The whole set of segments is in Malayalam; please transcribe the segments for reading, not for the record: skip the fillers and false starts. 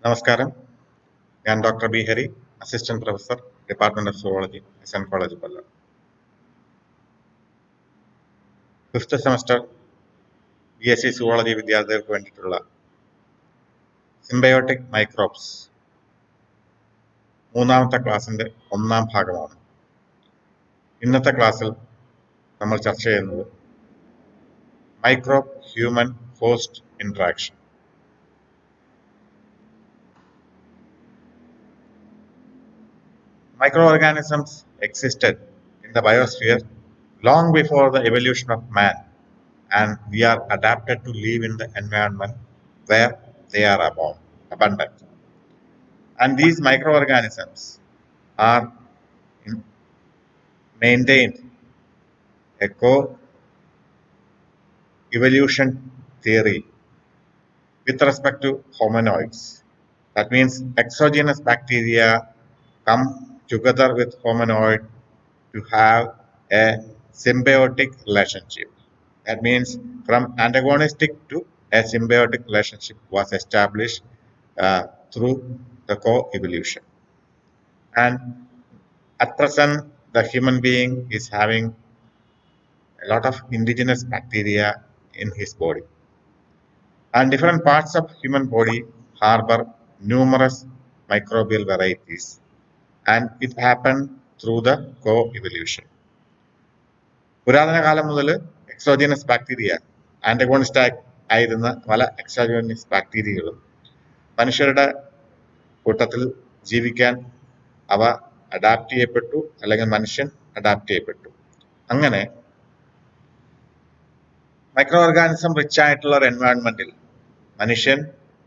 നമസ്കാരം. ഞാൻ doctor B Hari, assistant professor, department of zoology, S N college Kollam. 5th semester BSc zoology വിദ്യാർത്ഥികൾക്ക് വേണ്ടിയിട്ടുള്ള സിംബയോട്ടിക് മൈക്രോബ്സ് മൂന്നാമത്തെ ക്ലാസിന്റെ 1ാം ഭാഗമാണ്. ഇന്നത്തെ ക്ലാസ്സിൽ നമ്മൾ ചർച്ച ചെയ്യുന്നത് microbe human host interaction. Microorganisms existed in the biosphere long before the evolution of man, and we are adapted to live in the environment where they are abundant. And these microorganisms are maintained a co-evolution theory with respect to hominoids. That means exogenous bacteria come together with hominoid to have a symbiotic relationship. That means from antagonistic to a symbiotic relationship was established through the co-evolution. And at present, the human being is having a lot of indigenous bacteria in his body. And different parts of human body harbor numerous microbial varieties. And it happened through the co-evolution. പുരാതന കാലം മുതൽ എക്സോജിനസ് ബാക്ടീരിയ, ആന്റഗോണിസ്റ്റ് ആയിരുന്ന പല എക്സോജിനസ് ബാക്ടീരിയകളും മനുഷ്യരുടെ കൂട്ടത്തിൽ ജീവിക്കാൻ അവ അഡാപ്റ്റ് ചെയ്യപ്പെട്ടു, അല്ലെങ്കിൽ മനുഷ്യൻ അഡാപ്റ്റ് ചെയ്യപ്പെട്ടു. അങ്ങനെ മൈക്രോ ഓർഗാനിസം റിച്ച് ആയിട്ടുള്ള ഒരു എൻവയോൺമെന്റിൽ മനുഷ്യൻ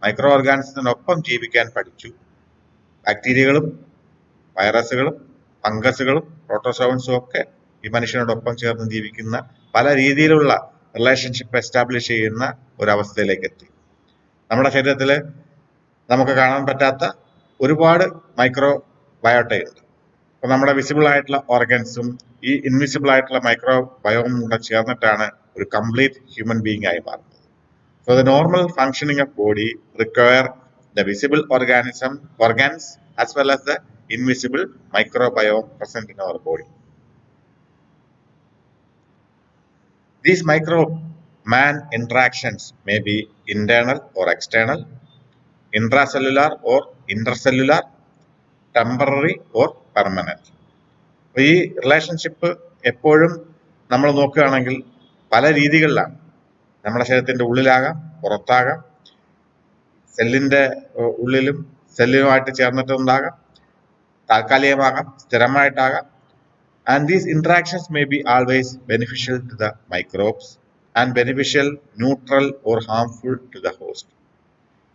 മൈക്രോ ഓർഗാനിസത്തിനൊപ്പം ജീവിക്കാൻ പഠിച്ചു. ബാക്ടീരിയകളും വൈറസുകളും ഫംഗസുകളും പ്രോട്ടോസോവൻസും ഒക്കെ ഈ മനുഷ്യനോടൊപ്പം ചേർന്ന് ജീവിക്കുന്ന പല രീതിയിലുള്ള റിലേഷൻഷിപ്പ് എസ്റ്റാബ്ലിഷ് ചെയ്യുന്ന ഒരവസ്ഥയിലേക്ക് എത്തി. നമ്മുടെ ശരീരത്തിൽ നമുക്ക് കാണാൻ പറ്റാത്ത ഒരുപാട് മൈക്രോ ബയോട്ടയുണ്ട്. അപ്പൊ നമ്മുടെ വിസിബിൾ ആയിട്ടുള്ള ഓർഗൻസും ഈ ഇൻവിസിബിൾ ആയിട്ടുള്ള മൈക്രോ ബയോമും കൂടെ ചേർന്നിട്ടാണ് ഒരു കംപ്ലീറ്റ് ഹ്യൂമൻ ബീയിങ് ആയി മാറുന്നത്. So the normal functioning of body require the visible organs as well as the invisible microbiome present in our body. These micro-man interactions may be internal or external, intracellular or intercellular, temporary or permanent. ഈ റിലേഷൻഷിപ്പ് എപ്പോഴും നമ്മൾ നോക്കുകയാണെങ്കിൽ പല രീതികളിലാണ്. നമ്മുടെ ശരീരത്തിന്റെ ഉള്ളിലാകാം, പുറത്താകാം, സെല്ലിന്റെ ഉള്ളിലും സെല്ലുമായിട്ട് ചേർന്നിട്ടുണ്ടാകാം, താൽക്കാലികമാകാം, സ്ഥിരമായിട്ടാകാം. And these interactions may be always beneficial to the microbes and beneficial, neutral or harmful to the host.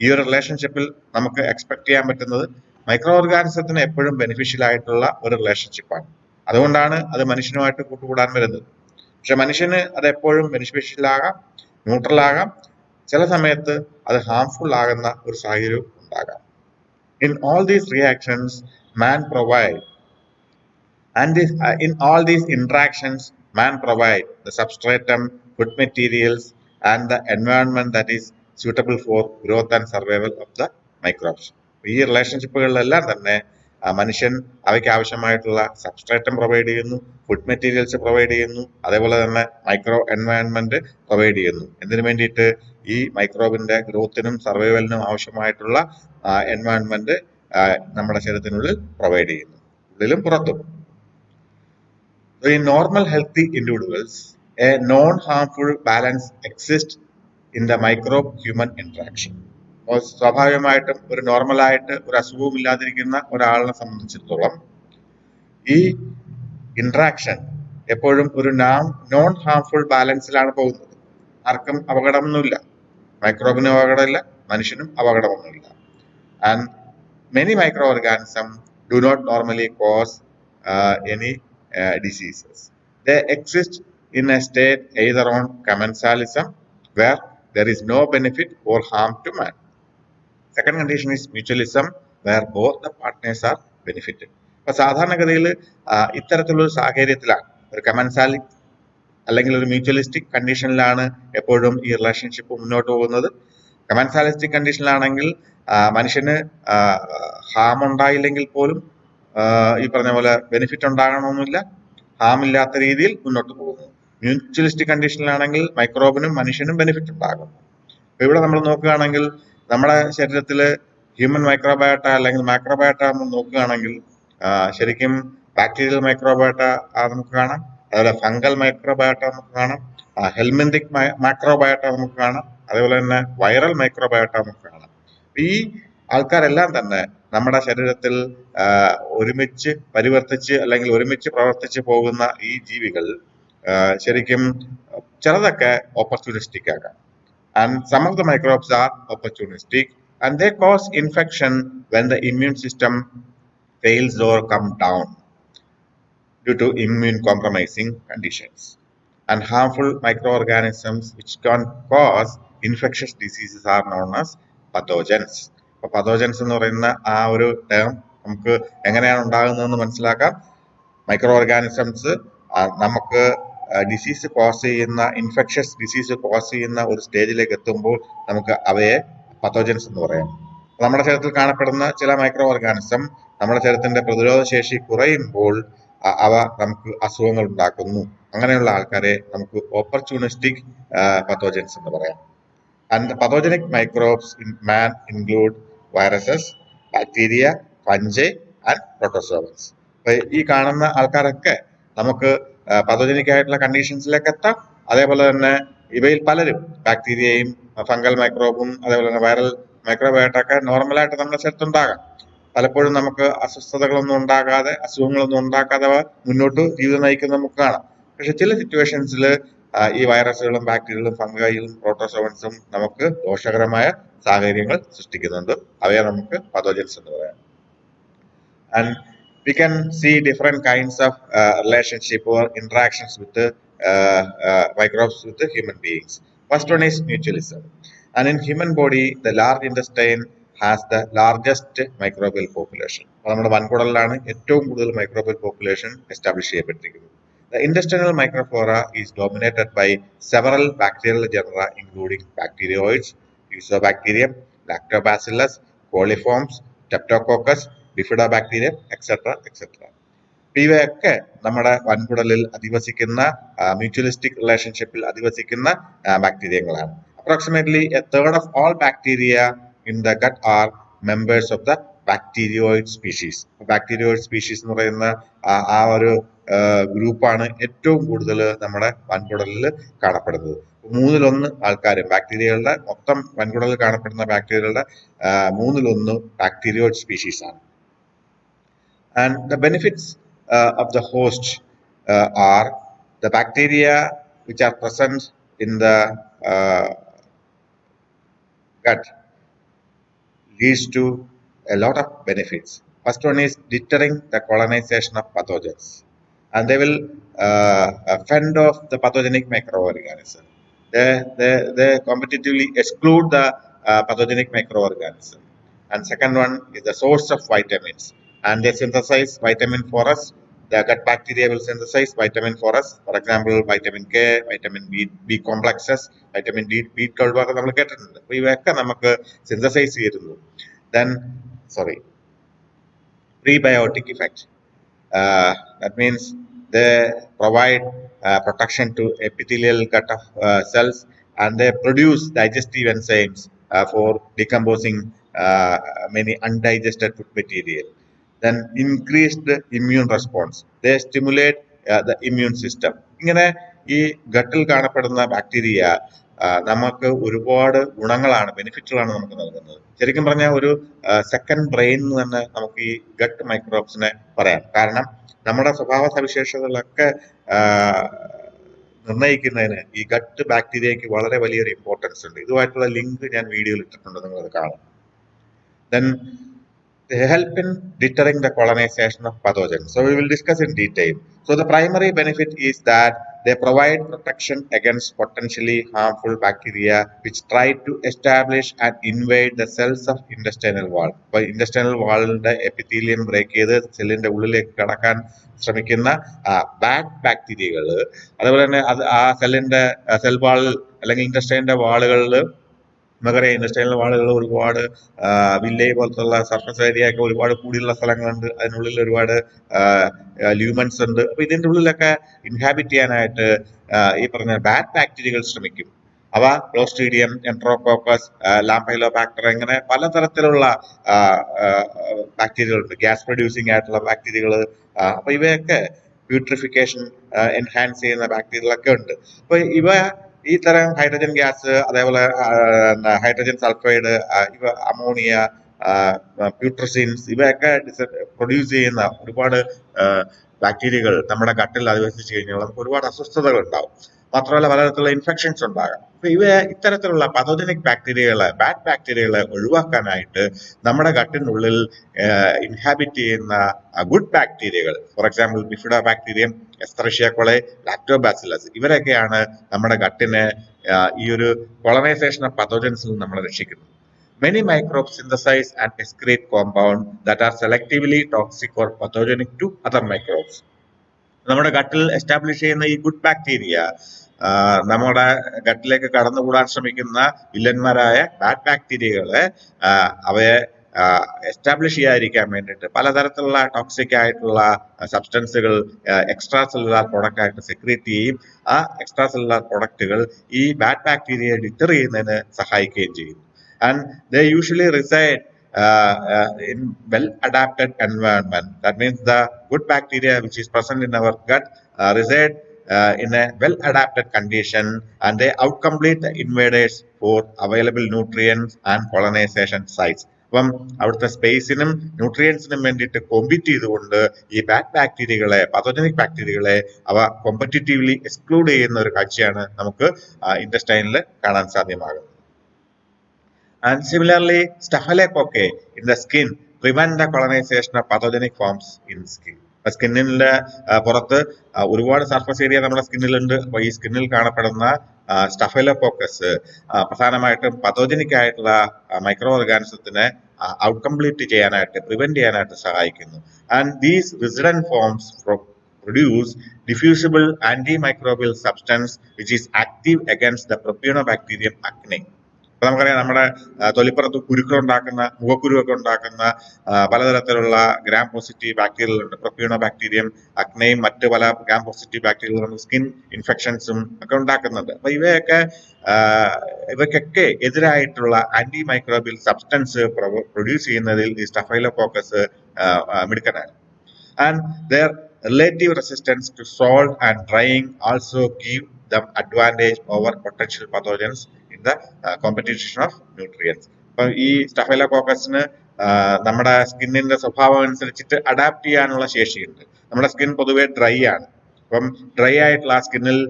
ഈ ഒരു റിലേഷൻഷിപ്പിൽ നമുക്ക് എക്സ്പെക്ട് ചെയ്യാൻ പറ്റുന്നത് മൈക്രോ ഓർഗാനിസത്തിന് എപ്പോഴും ബെനിഫിഷ്യൽ ആയിട്ടുള്ള ഒരു റിലേഷൻഷിപ്പാണ്. അതുകൊണ്ടാണ് അത് മനുഷ്യനുമായിട്ട് കൂട്ടുകൂടാൻ വരുന്നത്. പക്ഷെ മനുഷ്യന് അത് എപ്പോഴും ബെനിഫിഷ്യൽ ആകാം, ന്യൂട്രൽ ആകാം, ചില സമയത്ത് അത് ഹാംഫുൾ ആകുന്ന ഒരു സാഹചര്യം ഉണ്ടാകാം. In all these reactions, man provide, and in all these interactions, man provide the substratum, food materials, and the environment that is suitable for growth and survival of the microbes. ഈ റിലേഷൻഷിപ്പുകളിലെല്ലാം തന്നെ മനുഷ്യൻ അവയ്ക്ക് ആവശ്യമായിട്ടുള്ള സബ്സ്ട്രേറ്റം പ്രൊവൈഡ് ചെയ്യുന്നു, ഫുഡ് മെറ്റീരിയൽസ് പ്രൊവൈഡ് ചെയ്യുന്നു, അതേപോലെ തന്നെ മൈക്രോ എൻവയോൺമെന്റ് പ്രൊവൈഡ് ചെയ്യുന്നു. എന്തിനു വേണ്ടിയിട്ട്? ഈ മൈക്രോബിന്റെ ഗ്രോത്തിനും സർവൈവലിനും ആവശ്യമായിട്ടുള്ള എൻവയോൺമെന്റ് നമ്മുടെ ശരീരത്തിനുള്ളിൽ പ്രൊവൈഡ് ചെയ്യുന്നു, ഉള്ളിലും പുറത്തും. In normal healthy individuals, a non-harmful balance exists in the microbe-human interaction. സ്വാഭാവികമായിട്ടും ഒരു നോർമലായിട്ട് ഒരു അസുഖവും ഇല്ലാതിരിക്കുന്ന ഒരാളിനെ സംബന്ധിച്ചിടത്തോളം ഈ ഇന്ററാക്ഷൻ എപ്പോഴും ഒരു നോൺ ഹാർംഫുൾ ബാലൻസിലാണ് പോകുന്നത്. ആർക്കും അപകടമൊന്നുമില്ല, മൈക്രോബിനും അപകടമില്ല, മനുഷ്യനും അപകടമൊന്നുമില്ല. And many micro organism do not normally cause any diseases. They exist in a state either on commensalism, where there is no benefit or harm to man. Second condition is mutualism, where both the partners are benefited. അപ്പൊ സാധാരണഗതിയിൽ ഇത്തരത്തിലുള്ള സാഹചര്യത്തിലാണ് ഒരു കമൻസാലിക് അല്ലെങ്കിൽ ഒരു മ്യൂച്വലിസ്റ്റിക് കണ്ടീഷനിലാണ് എപ്പോഴും ഈ റിലേഷൻഷിപ്പ് മുന്നോട്ട് പോകുന്നത്. കമൻസാലിസ്റ്റിക് കണ്ടീഷനിലാണെങ്കിൽ മനുഷ്യന് ഹാം ഉണ്ടായില്ലെങ്കിൽ പോലും ഈ പറഞ്ഞ പോലെ ബെനിഫിറ്റ് ഉണ്ടാകണമെന്നില്ല, ഹാം ഇല്ലാത്ത രീതിയിൽ മുന്നോട്ട് പോകുന്നു. മ്യൂച്വലിസ്റ്റിക് കണ്ടീഷനിലാണെങ്കിൽ മൈക്രോബിനും മനുഷ്യനും ബെനിഫിറ്റ് ഉണ്ടാകുന്നു. അപ്പൊ ഇവിടെ നമ്മൾ നോക്കുകയാണെങ്കിൽ നമ്മുടെ ശരീരത്തില് ഹ്യൂമൻ മൈക്രോബയോട്ട അല്ലെങ്കിൽ മൈക്രോബയോട്ട നമ്മൾ നോക്കുകയാണെങ്കിൽ ശരിക്കും ബാക്ടീരിയൽ മൈക്രോബയോട്ട നമുക്ക് കാണാം, അതുപോലെ ഫംഗൽ മൈക്രോബയോട്ട നമുക്ക് കാണാം, ഹെൽമിന്തിക് മൈക്രോബയോട്ട നമുക്ക് കാണാം, അതേപോലെ തന്നെ വൈറൽ മൈക്രോബയോട്ട നമുക്ക് കാണാം. ഈ ആൾക്കാരെല്ലാം തന്നെ നമ്മുടെ ശരീരത്തിൽ ഒരുമിച്ച് പരിവർത്തിച്ച് അല്ലെങ്കിൽ ഒരുമിച്ച് പ്രവർത്തിച്ച് പോകുന്ന ഈ ജീവികൾ ശരിക്കും ചിലതൊക്കെ ഓപ്പർച്യൂണിസ്റ്റിക് ആകാം. And some of the microbes are opportunistic and they cause infection when the immune system fails or come down due to immune compromising conditions. And harmful microorganisms which can cause infectious diseases are known as pathogens. അപ്പൊ പതോജൻസ് എന്ന് പറയുന്ന ആ ഒരു ടേം നമുക്ക് എങ്ങനെയാണ് ഉണ്ടാകുന്നതെന്ന് മനസ്സിലാക്കാം. മൈക്രോ ഓർഗാനിസംസ് നമുക്ക് ഡിസീസ് കോസ് ചെയ്യുന്ന ഇൻഫെക്ഷസ് ഡിസീസ് കോസ് ചെയ്യുന്ന ഒരു സ്റ്റേജിലേക്ക് എത്തുമ്പോൾ നമുക്ക് അവയെ പത്തോജൻസ് എന്ന് പറയാം. നമ്മുടെ ശരീരത്തിൽ കാണപ്പെടുന്ന ചില മൈക്രോ ഓർഗാനിസം നമ്മുടെ ശരീരത്തിന്റെ പ്രതിരോധ ശേഷി കുറയുമ്പോൾ അവ നമുക്ക് അസുഖങ്ങൾ ഉണ്ടാക്കുന്നു. അങ്ങനെയുള്ള ആൾക്കാരെ നമുക്ക് ഓപ്പർച്യൂണിസ്റ്റിക് പത്തോജൻസ് എന്ന് പറയാം. And the pathogenic microbes in man include viruses, bacteria, fungi and protozoans. ഈ കാണുന്ന ആൾക്കാരൊക്കെ നമുക്ക് പതോജനിക് ആയിട്ടുള്ള കണ്ടീഷൻസിലേക്ക് എത്താം. അതേപോലെ തന്നെ ഇവയിൽ പലരും ബാക്ടീരിയയും ഫംഗൽ മൈക്രോബും അതേപോലെ തന്നെ വൈറൽ മൈക്രോബായിട്ടൊക്കെ നോർമലായിട്ട് നമ്മുടെ ശരീരത്തുണ്ടാകാം. പലപ്പോഴും നമുക്ക് അസ്വസ്ഥതകളൊന്നും ഉണ്ടാകാതെ അസുഖങ്ങളൊന്നും ഉണ്ടാക്കാതെ മുന്നോട്ട് ജീവിതം നയിക്കുന്ന നമുക്ക് കാണാം. പക്ഷെ ചില സിറ്റുവേഷൻസിൽ ഈ വൈറസുകളും ബാക്ടീരിയകളും ഫംഗൈയും പ്രോട്ടോസോവൻസും നമുക്ക് ദോഷകരമായ സാഹചര്യങ്ങൾ സൃഷ്ടിക്കുന്നുണ്ട്. അവയെ നമുക്ക് പതോജൻസ് എന്ന് പറയാം. And we can see different kinds of relationship or interactions with the microbes with the human beings. First one is mutualism. And in human body, the large intestine has the largest microbial population. നമ്മുടെ വൻകുടലിലാണ് ഏറ്റവും കൂടുതൽ മൈക്രോബിയൽ പോപ്പുലേഷൻ എസ്റ്റാബ്ലിഷ് ചെയ്യപ്പെട്ടിരിക്കുന്നത്. The intestinal microflora is dominated by several bacterial genera including bacteroids, Fusobacterium, Lactobacillus, coliforms, Streptococcus, Bifidobacterium, etc. etc. ഇവയൊക്കെ നമ്മുടെ വൻകുടലിൽ അധിവസിക്കുന്ന മ്യൂച്വലിസ്റ്റിക് റിലേഷൻഷിപ്പിൽ അധിവസിക്കുന്ന ബാക്ടീരിയങ്ങളാണ്. Approximately a third of all bacteria in the gut are members of the bacteroid species. Bacteroid species എന്ന് പറയുന്ന ആ ഒരു ഗ്രൂപ്പാണ് ഏറ്റവും കൂടുതൽ നമ്മുടെ വൻകുടലിൽ കാണപ്പെടുന്നത്. 1/3 ആൾക്കാരും ബാക്ടീരിയകളുടെ മൊത്തം വൻകുടലിൽ കാണപ്പെടുന്ന ബാക്ടീരിയകളുടെ 1/3 ബാക്ടീരിയോയിഡ് സ്പീഷീസ് ആണ്. And the benefits of the host are the bacteria which are present in the gut leads to a lot of benefits. First one is deterring the colonization of pathogens, and they will fend off the pathogenic microorganism. They competitively exclude the pathogenic microorganism. And second one is the source of vitamins, and they synthesize vitamin for us. The gut bacteria will synthesize vitamin for us. For example, vitamin K, vitamin B complexes, vitamin D, B12 ഒക്കെ നമ്മൾ കേട്ടിട്ടുണ്ട്. അപ്പോൾ ഇവയൊക്കെ നമുക്ക് സിന്തസൈസ് ചെയ്യുന്നു. Then, prebiotic effect. That means they provide protection to epithelial gut of cells, and they produce digestive enzymes for decomposing many undigested food material. Then increased immune response. They stimulate the immune system. ഇങ്ങനെ ഈ ഗട്ടിൽ കാണപ്പെടുന്ന ബാക്ടീരിയ നമുക്ക് ഒരുപാട് ഗുണങ്ങളാണ്, ബെനിഫിറ്റുകളാണ് നമുക്ക് നൽകുന്നത്. ശരിക്കും പറഞ്ഞാൽ ഒരു സെക്കൻഡ് ബ്രെയിൻ എന്ന് തന്നെ നമുക്ക് ഈ ഗട്ട് മൈക്രോബ്സിനെ പറയാം. കാരണം നമ്മുടെ സ്വഭാവ സവിശേഷതകളൊക്കെ നിർണ്ണയിക്കുന്നതിന് ഈ ഗട്ട് ബാക്ടീരിയയ്ക്ക് വളരെ വലിയൊരു ഇമ്പോർട്ടൻസ് ഉണ്ട്. ഇതുമായിട്ടുള്ള ലിങ്ക് ഞാൻ വീഡിയോയിൽ ഇട്ടിട്ടുണ്ട്, നിങ്ങളത് കാണാം. Then they help in deterring the colonization of pathogens. So we will discuss in detail. So the primary benefit is that they provide protection against potentially harmful bacteria which try to establish and invade the cells of intestinal wall. അപ്പോൾ intestinal wallന്റെ എപ്പിത്തീലിയം ബ്രേക്ക് ചെയ്ത് സെല്ലിന്റെ ഉള്ളിലേക്ക് കടക്കാൻ ശ്രമിക്കുന്ന ബാഡ് ബാക്ടീരിയകൾ, അതുപോലെ തന്നെ അത് ആ സെല്ലിന്റെ സെൽ വാളിൽ അല്ലെങ്കിൽ ഇൻറ്റസ്റ്റൈനിന്റെ വാളുകളിൽ നമുക്കറിയാം ഇൻഡസ്ട്രിയൽ വാളുകൾ ഒരുപാട് വില്ലേജ് പോലത്തുള്ള സർഫസ് ഏരിയ ഒക്കെ ഒരുപാട് കൂടിയുള്ള സ്ഥലങ്ങളുണ്ട്. അതിനുള്ളിൽ ഒരുപാട് ല്യൂമൻസ് ഉണ്ട്. അപ്പൊ ഇതിന്റെ ഉള്ളിലൊക്കെ ഇൻഹാബിറ്റ് ചെയ്യാനായിട്ട് ഈ പറഞ്ഞ ബാഡ് ബാക്ടീരിയകൾ ശ്രമിക്കും. അവ ക്ലോസ്ട്രീഡിയം, എൻട്രോകോക്കസ്, ലാംപൈലോബാക്ടർ, ഇങ്ങനെ പലതരത്തിലുള്ള ബാക്ടീരിയകളുണ്ട്. ഗ്യാസ് പ്രൊഡ്യൂസിങ് ആയിട്ടുള്ള ബാക്ടീരിയകൾ. അപ്പൊ ഇവയൊക്കെ പ്യൂട്രിഫിക്കേഷൻ എൻഹാൻസ് ചെയ്യുന്ന ബാക്ടീരിയകളൊക്കെ ഉണ്ട്. അപ്പൊ ഈ തരം ഹൈഡ്രജൻ ഗ്യാസ്, അതേപോലെ ഹൈഡ്രജൻ സൾഫൈഡ്, ഇവ അമോണിയ, പ്യൂട്രസിൻസ്, ഇവയൊക്കെ പ്രൊഡ്യൂസ് ചെയ്യുന്ന ഒരുപാട് ബാക്ടീരിയകൾ നമ്മുടെ ഗട്ടിൽ അധിവസിച്ചു കഴിഞ്ഞാൽ നമുക്ക് ഒരുപാട് അസ്വസ്ഥതകൾ ഉണ്ടാവും. മാത്രമല്ല പലതരത്തിലുള്ള ഇൻഫെക്ഷൻസ് ഉണ്ടാകാം. അപ്പൊ ഇത്തരത്തിലുള്ള പതോജനിക് ബാക്ടീരിയകളെ, ബാഡ് ബാക്ടീരിയകളെ ഒഴിവാക്കാനായിട്ട് നമ്മുടെ ഗട്ടിനുള്ളിൽ ഇൻഹാബിറ്റ് ചെയ്യുന്ന ഗുഡ് ബാക്ടീരിയകൾ, for example bifidobacterium, escherichia coli, lactobacillus, ഇവരൊക്കെയാണ് നമ്മുടെ ഗട്ടിനെ ഈ ഒരു കോളനൈസേഷൻ ഓഫ് പതോജൻസിൽ നമ്മളെ രക്ഷിക്കുന്നത്. Many microbes synthesize and excrete compounds that are selectively toxic or pathogenic to other microbes. നമ്മുടെ ഗട്ടിൽ എസ്റ്റാബ്ലിഷ് ചെയ്യുന്ന ഈ ഗുഡ് ബാക്ടീരിയ നമ്മുടെ ഗട്ടിലേക്ക് കടന്നുകൂടാൻ ശ്രമിക്കുന്ന വില്ലന്മാരായ ബാഡ് ബാക്ടീരിയകളെ, അവയെ എസ്റ്റാബ്ലിഷ് ചെയ്യാതിരിക്കാൻ വേണ്ടിയിട്ട് പലതരത്തിലുള്ള ടോക്സിക് ആയിട്ടുള്ള സബ്സ്റ്റൻസുകൾ എക്സ്ട്രാ സെല്ലുലാർ പ്രൊഡക്റ്റ് ആയിട്ട് സെക്രീറ്റ് ചെയ്യും. ആ എക്സ്ട്രാ സെല്ലുലാർ പ്രൊഡക്റ്റുകൾ ഈ ബാഡ് ബാക്ടീരിയയെ ഡിറ്റർ ചെയ്യുന്നതിന് സഹായിക്കുകയും ചെയ്യും. And they usually reside in well-adapted environment. That means the good bacteria which is present in our gut reside in a well-adapted condition, and they outcompete the invaders for available nutrients and colonization sites. അപ്പം അവിടുത്തെ സ്പേസിനും ന്യൂട്രിയൻസിനും വേണ്ടിയിട്ട് കോമ്പീറ്റ് ചെയ്തുകൊണ്ട് ഈ ബാഡ് ബാക്ടീരിയകളെ, പതോജനിക് ബാക്ടീരിയകളെ അവ കോമ്പറ്റീറ്റീവ്ലി എക്സ്ക്ലൂഡ് ചെയ്യുന്ന ഒരു കാഴ്ചയാണ് നമുക്ക് ഇൻഡസ്റ്റൈനിൽ കാണാൻ സാധ്യമാകുന്നത്. And similarly, Staphylococci in the skin prevent the colonization of pathogenic forms in skin. സ്കിന്നിന്റെ പുറത്ത് ഒരുപാട് സർഫസ് ഏരിയ നമ്മുടെ സ്കിന്നിലുണ്ട്. അപ്പൊ ഈ സ്കിന്നിൽ കാണപ്പെടുന്ന സ്റ്റഫൈലോകോക്കസ് പ്രധാനമായിട്ടും പതോജനിക് ആയിട്ടുള്ള മൈക്രോ ഓർഗാനിസത്തിനെ ഔട്ട്കംപ്ലീറ്റ് ചെയ്യാനായിട്ട്, പ്രിവെന്റ് ചെയ്യാനായിട്ട് സഹായിക്കുന്നു. And these resident forms produce diffusible antimicrobial substance which is active against the Propionobacterium acne. അപ്പൊ നമുക്കറിയാം നമ്മുടെ തൊലിപ്പുറത്ത് കുരുക്കളുണ്ടാക്കുന്ന, മുഖക്കുരുവൊക്കെ ഉണ്ടാക്കുന്ന പലതരത്തിലുള്ള ഗ്രാം പോസിറ്റീവ് ബാക്ടീരിയകളുണ്ട്. പ്രൊപ്പിയോണോബാക്ടീരിയം, അക്നയും മറ്റ് പല ഗ്രാം പോസിറ്റീവ് ബാക്ടീരിയകളും സ്കിൻ ഇൻഫെക്ഷൻസും ഒക്കെ ഉണ്ടാക്കുന്നുണ്ട്. അപ്പൊ ഇവയ്ക്കൊക്കെ എതിരായിട്ടുള്ള ആന്റി മൈക്രോബിയൽ സബ്സ്റ്റൻസ് പ്രൊഡ്യൂസ് ചെയ്യുന്നതിൽ ഈ Staphylococcus മിടുക്കനാണ്. And their relative resistance to salt and drying also give them advantage over potential pathogens in the competition of nutrients. അപ്പൊ ഈ സ്റ്റഫൈലോകോക്കസിന് നമ്മുടെ സ്കിന്നിന്റെ സ്വഭാവം അനുസരിച്ചിട്ട് അഡാപ്റ്റ് ചെയ്യാനുള്ള ശേഷിയുണ്ട്. നമ്മുടെ സ്കിൻ പൊതുവെ ഡ്രൈ ആണ്. അപ്പം ഡ്രൈ ആയിട്ടുള്ള ആ സ്കിന്നിൽ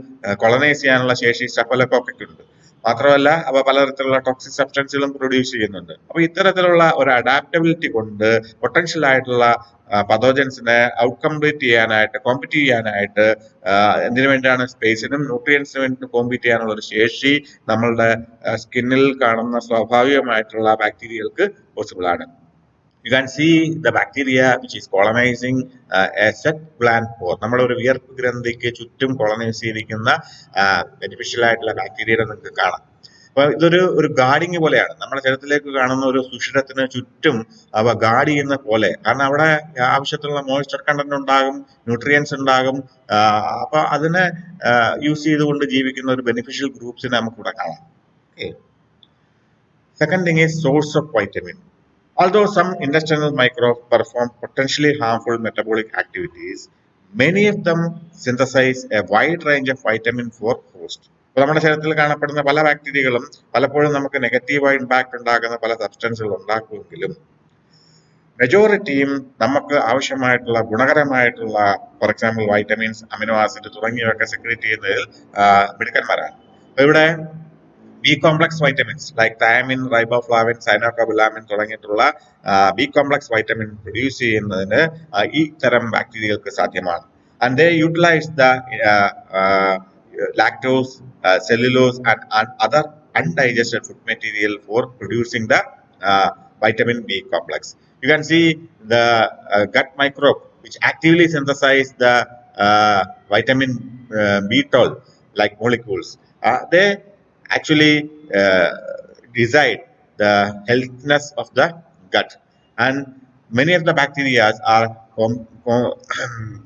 കൊളനൈസ് ചെയ്യാനുള്ള ശേഷി സ്റ്റഫൈലോകോക്കയ്ക്കുണ്ട്. മാത്രമല്ല അവ പലതരത്തിലുള്ള ടോക്സിക് സബ്സ്റ്റൻസുകളും പ്രൊഡ്യൂസ് ചെയ്യുന്നുണ്ട്. അപ്പൊ ഇത്തരത്തിലുള്ള ഒരു അഡാപ്റ്റബിലിറ്റി കൊണ്ട് പൊട്ടൻഷ്യൽ ആയിട്ടുള്ള പതോജൻസിനെ ഔട്ട്കംപ്ലീറ്റ് ചെയ്യാനായിട്ട്, കോമ്പീറ്റ് ചെയ്യാനായിട്ട്, എന്തിനു വേണ്ടിയാണ്, സ്പേസിനും ന്യൂട്രിയൻസിനും വേണ്ടി കോമ്പീറ്റ് ചെയ്യാനുള്ള ഒരു ശേഷി നമ്മളുടെ സ്കിന്നിൽ കാണുന്ന സ്വാഭാവികമായിട്ടുള്ള ബാക്ടീരിയകൾക്ക് പോസിബിൾ ആണ്. You can see the bacteria which is colonizing a sweat gland pore. നമ്മുടെ ഒരു വിയർപ്പ് ഗ്രന്ഥിക്ക് ചുറ്റും കൊളനൈസ് ചെയ്തിരിക്കുന്ന ബെനിഫിഷ്യൽ ആയിട്ടുള്ള ബാക്ടീരിയയെ നിങ്ങൾക്ക് കാണാം. അപ്പൊ ഇതൊരു ഗാർഡിങ് പോലെയാണ്. നമ്മുടെ ശരീരത്തിലേക്ക് കാണുന്ന ഒരു സുഷിരത്തിന് ചുറ്റും അവ ഗാർഡ് ചെയ്യുന്ന പോലെ. കാരണം അവിടെ ആവശ്യത്തിലുള്ള മോയ്സ്ചർ കണ്ടന്റ് ഉണ്ടാകും, ന്യൂട്രിയൻസ് ഉണ്ടാകും. അപ്പൊ അതിനെ യൂസ് ചെയ്തുകൊണ്ട് ജീവിക്കുന്ന ഒരു ബെനിഫിഷ്യൽ ഗ്രൂപ്പ്സിനെ നമുക്കിവിടെ കാണാം. Second thing is source of vitamin. Although some intestinal microbes perform potentially harmful metabolic activities, many of them synthesize a wide range of vitamin for host. നമ്മുടെ ശരീരത്തിൽ കാണപ്പെടുന്ന പല ബാക്ടീരിയകളും പലപ്പോഴും നമുക്ക് നെഗറ്റീവായി ഇമ്പാക്ട് ഉണ്ടാക്കുന്ന പല സബ്സ്റ്റൻസുകൾ ഉണ്ടാക്കുമെങ്കിലും മെജോറിറ്റിയും നമുക്ക് ആവശ്യമായിട്ടുള്ള ഗുണകരമായിട്ടുള്ള, for example vitamins, amino acid തുടങ്ങിയവയൊക്കെ സെക്രീറ്റ് ചെയ്യുന്നതിൽ മിടുക്കന്മാരാണ്. അപ്പൊ ഇവിടെ B complex vitamins like thiamine, riboflavin, cyanocobalamin തുടങ്ങിയിട്ടുള്ള ബി കോംപ്ലക്സ് വൈറ്റമിൻ പ്രൊഡ്യൂസ് ചെയ്യുന്നതിന് ഈ തരം ബാക്ടീരിയകൾക്ക് സാധ്യമാണ്. And they utilise the lactose, cellulose and other undigested food material for producing the vitamin B complex. You can see the gut microbe which actively synthesize the vitamin B12 like molecules. They actually decide the healthiness of the gut. And many of the bacteria are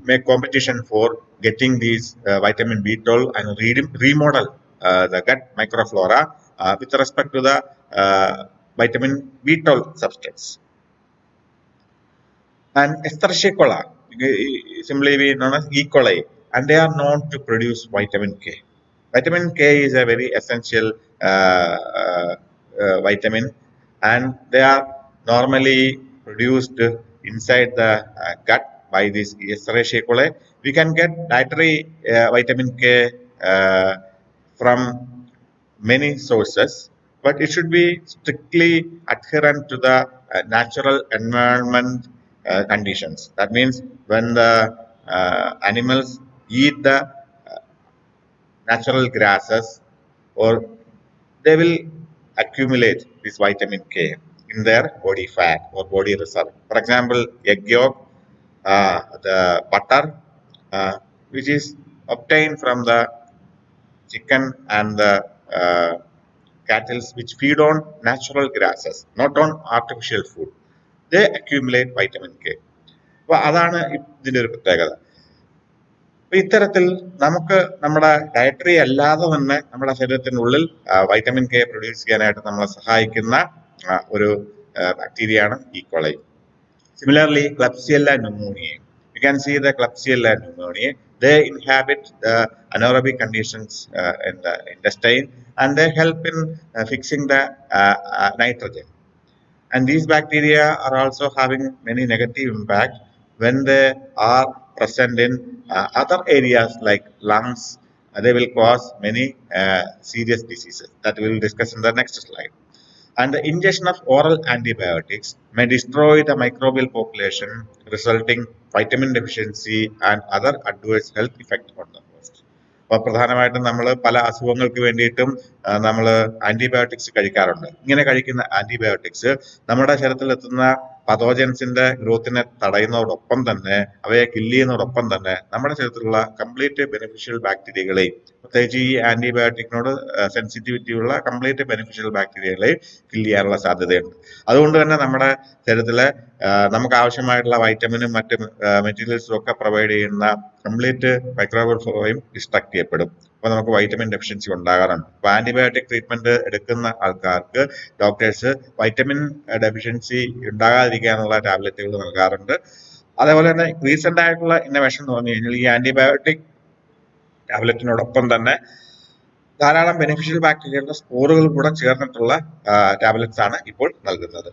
make competition for getting these vitamin B12 and remodel the gut microflora with respect to the vitamin B12 substance. And Escherichia coli, simply known as E. coli, and they are known to produce vitamin K. Vitamin K is a very essential vitamin, and they are normally produced inside the gut by this Escherichia coli. We can get dietary vitamin K from many sources, but it should be strictly adherent to the natural environment conditions. That means when the animals eat the natural grasses, or they will accumulate this vitamin K in their body fat or body reserve. For example, egg yolk, the butter, which is obtained from the chicken and the cattle which feed on natural grasses, not on artificial food. They accumulate vitamin K. അപ്പോൾ അതാണ് ഇതിന്റെ ഒരു പ്രത്യേകത. അപ്പൊ ഇത്തരത്തിൽ നമുക്ക് നമ്മുടെ ഡയറ്ററി അല്ലാതെ തന്നെ നമ്മുടെ ശരീരത്തിനുള്ളിൽ വൈറ്റമിൻ കെ പ്രൊഡ്യൂസ് ചെയ്യാനായിട്ട് നമ്മളെ സഹായിക്കുന്ന ഒരു ബാക്ടീരിയയാണ് ഈ coli. Similarly, Klebsiella pneumoniae. You can see the Klebsiella pneumoniae. They inhabit the anaerobic conditions in the intestine, and they help in fixing the nitrogen. And these bacteria are also having many negative impact when they are present in other areas like lungs. They will cause many serious diseases that we will discuss in the next slide. And the ingestion of oral antibiotics may destroy the microbial population, resulting vitamin deficiency and other adverse health effects on the host. അപ്പോൾ പ്രധാനമായിട്ടും നമ്മൾ പല അസുഖങ്ങൾക്ക് വേണ്ടിയിട്ടും നമ്മൾ ആന്റിബയോട്ടിക്സ് കഴിക്കാറുണ്ട്. ഇങ്ങനെ കഴിക്കുന്ന ആന്റിബയോട്ടിക്സ് നമ്മുടെ ശരീരത്തിലെത്തുന്ന പതോജൻസിന്റെ ഗ്രോത്തിനെ തടയുന്നതോടൊപ്പം തന്നെ, അവയെ കില്ല് ചെയ്യുന്നതോടൊപ്പം തന്നെ നമ്മുടെ ശരീരത്തിലുള്ള കംപ്ലീറ്റ് ബെനിഫിഷ്യൽ ബാക്ടീരിയകളെയും, പ്രത്യേകിച്ച് ഈ ആന്റിബയോട്ടിക്കിനോട് സെൻസിറ്റിവിറ്റി ഉള്ള കംപ്ലീറ്റ് ബെനിഫിഷ്യൽ ബാക്ടീരിയകളെ കില്ല് ചെയ്യാനുള്ള സാധ്യതയുണ്ട്. അതുകൊണ്ട് തന്നെ നമ്മുടെ ശരീരത്തിലെ നമുക്ക് ആവശ്യമായിട്ടുള്ള വൈറ്റമിനും മറ്റ് മെറ്റീരിയൽസും ഒക്കെ പ്രൊവൈഡ് ചെയ്യുന്ന കംപ്ലീറ്റ് മൈക്രോബിയൽ ഫ്ലോയും ഡിസ്ട്രക്ട് ചെയ്യപ്പെടും. അപ്പോൾ നമുക്ക് വൈറ്റമിൻ ഡെഫിഷ്യൻസി ഉണ്ടാകാറുണ്ട്. അപ്പോൾ ആന്റിബയോട്ടിക് ട്രീറ്റ്മെന്റ് എടുക്കുന്ന ആൾക്കാർക്ക് ഡോക്ടേഴ്സ് വൈറ്റമിൻ ഡെഫിഷ്യൻസി ഉണ്ടാകാതിരിക്കാനുള്ള ടാബ്ലറ്റുകൾ നൽകാറുണ്ട്. അതേപോലെ തന്നെ റീസെന്റ് ആയിട്ടുള്ള ഇന്നോവേഷൻ എന്ന് പറഞ്ഞു കഴിഞ്ഞാൽ ഈ ആന്റിബയോട്ടിക് ടാബ്ലറ്റിനോടൊപ്പം തന്നെ ധാരാളം ബെനിഫിഷ്യൽ ബാക്ടീരിയകളുടെ സ്പോറുകൾ കൂടെ ചേർന്നിട്ടുള്ള ടാബ്ലറ്റ്സ് ആണ് ഇപ്പോൾ നൽകുന്നത്.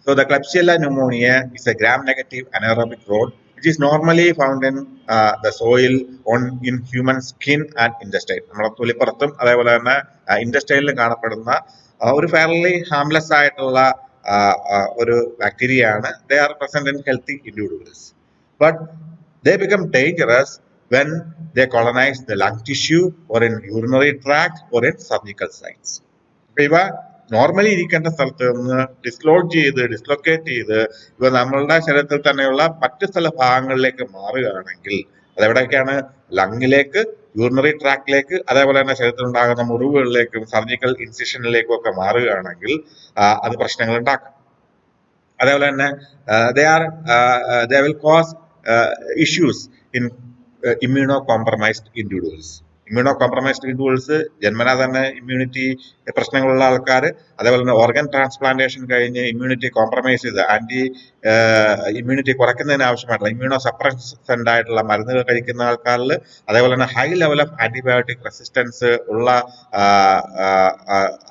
So the Klebsiella pneumoniae is a gram-negative anaerobic rod which is normally found in the soil in human skin and intestine. നമ്മുടെ തൊലിപ്പുറത്തും അതേപോലെ തന്നെ ഇൻഡസ്റ്റൈനിലും കാണപ്പെടുന്ന ഒരു ഫെയർലി ഹാംലെസ് ആയിട്ടുള്ള ഒരു ബാക്ടീരിയയാണ്. They are present in healthy individuals, but they become dangerous when they colonize the lung tissue or in urinary tract or in cervical sites. ഇവ നോർമലി ഇരിക്കേണ്ട സ്ഥലത്ത് നിന്ന് ഡിസ്ലൊക്കേറ്റ് ചെയ്ത് ഇവ നമ്മളുടെ ശരീരത്തിൽ തന്നെയുള്ള മറ്റ് സ്ഥല ഭാഗങ്ങളിലേക്ക് മാറുകയാണെങ്കിൽ, അതെവിടേക്കാണ്? ലങ്ങിലേക്ക്, യൂറിനറി ട്രാക്റ്റിലേക്ക്, അതേപോലെ തന്നെ ശരീരത്തിൽ ഉണ്ടാകുന്ന മുറിവുകളിലേക്കും സർജിക്കൽ ഇൻസിഷനിലേക്കും ഒക്കെ മാറുകയാണെങ്കിൽ അത് പ്രശ്നങ്ങൾ ഉണ്ടാക്കാം. അതേപോലെ തന്നെ they will cause issues in immunocompromised individuals. ഇമ്മ്യൂണോകോംപ്രമൈസ്ഡ് ഇൻഡിവിഡ്വൽസ് ജന്മനാ തന്നെ ഇമ്മ്യൂണിറ്റി പ്രശ്നങ്ങളുള്ള ആൾക്കാർ, അതേപോലെ തന്നെ ഓർഗൻ ട്രാൻസ്പ്ലാന്റേഷൻ കഴിഞ്ഞ് ഇമ്മ്യൂണിറ്റി കോംപ്രമൈസ് ചെയ്ത് ഇമ്മ്യൂണിറ്റി കുറയ്ക്കുന്നതിന് ആവശ്യമായിട്ടുള്ള ഇമ്മ്യൂണോ സപ്രസന്റ് ആയിട്ടുള്ള മരുന്നുകൾ കഴിക്കുന്ന ആൾക്കാരിൽ, അതേപോലെ തന്നെ high level of antibiotic resistance ഉള്ള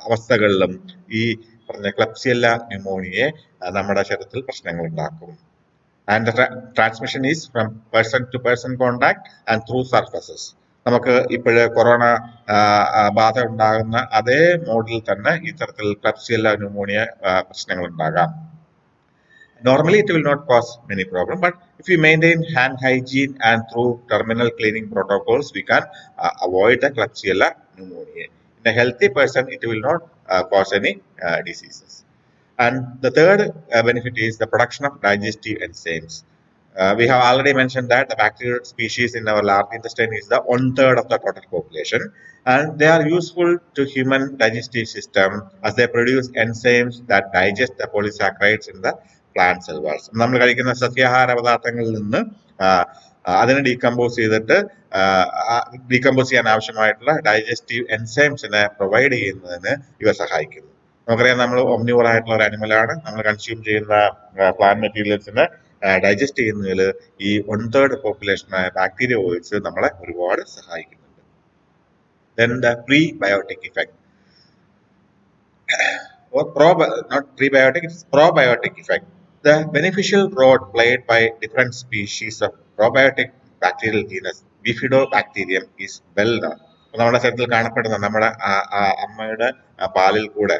അവസ്ഥകളിലും ഈ പറഞ്ഞ ക്ലെബ്സിയെല്ല ന്യൂമോണിയെ നമ്മുടെ ശരീരത്തിൽ പ്രശ്നങ്ങൾ ഉണ്ടാക്കും. And transmission is from person to person contact and through surfaces. നമുക്ക് ഇപ്പോഴ് കൊറോണ ബാധ ഉണ്ടാകുന്ന അതേ മോഡിൽ തന്നെ ഇത്തരത്തിൽ ക്ലെബ്സിയെല്ല ന്യൂമോണിയ പ്രശ്നങ്ങൾ ഉണ്ടാകാം. Normally it will not cause many problems, but if we maintain hand hygiene and through terminal cleaning protocols, we can avoid the Klebsiella pneumoniae. In a healthy person, it will not cause any diseases. And the third benefit is the production of digestive enzymes. We have already mentioned that the bacterial species in our large intestine is the 1/3 of the total population, and they are useful to human digestive system as they produce enzymes that digest the polysaccharides in the plant cell walls. നമ്മൾ കഴിക്കുന്ന സസ്യാഹാര പദാർത്ഥങ്ങളിൽ നിന്ന് അതിനെ ഡീകമ്പോസ് ചെയ്യാൻ ആവശ്യമായിട്ടുള്ള ഡൈജസ്റ്റീവ് എൻസൈംസിനെ പ്രൊവൈഡ് ചെയ്യുന്നതിന് ഇവ സഹായിക്കുന്നു. നമുക്കറിയാം, നമ്മൾ ഒമ്നിവോർ ആയിട്ടുള്ള ഒരു അനിമലാണ്. നമ്മൾ കൺസ്യൂം ചെയ്യുന്ന പ്ലാന്റ് മെറ്റീരിയൽസിനെ ഡൈജസ്റ്റ് ചെയ്യുന്നതിൽ ഈ 1/3 പോപ്പുലേഷനായ ബാക്ടീരിയ ഓയിൽസ് നമ്മളെ ഒരുപാട് സഹായിക്കുന്നുണ്ട്. Then the prebiotic effect, or not prebiotic, it's probiotic effect. The beneficial role played by different species of probiotic bacterial genus Bifidobacterium is well known. നമ്മുടെ ശരീരത്തിൽ കാണപ്പെടുന്ന നമ്മുടെ അമ്മയുടെ പാലിൽ കൂടെ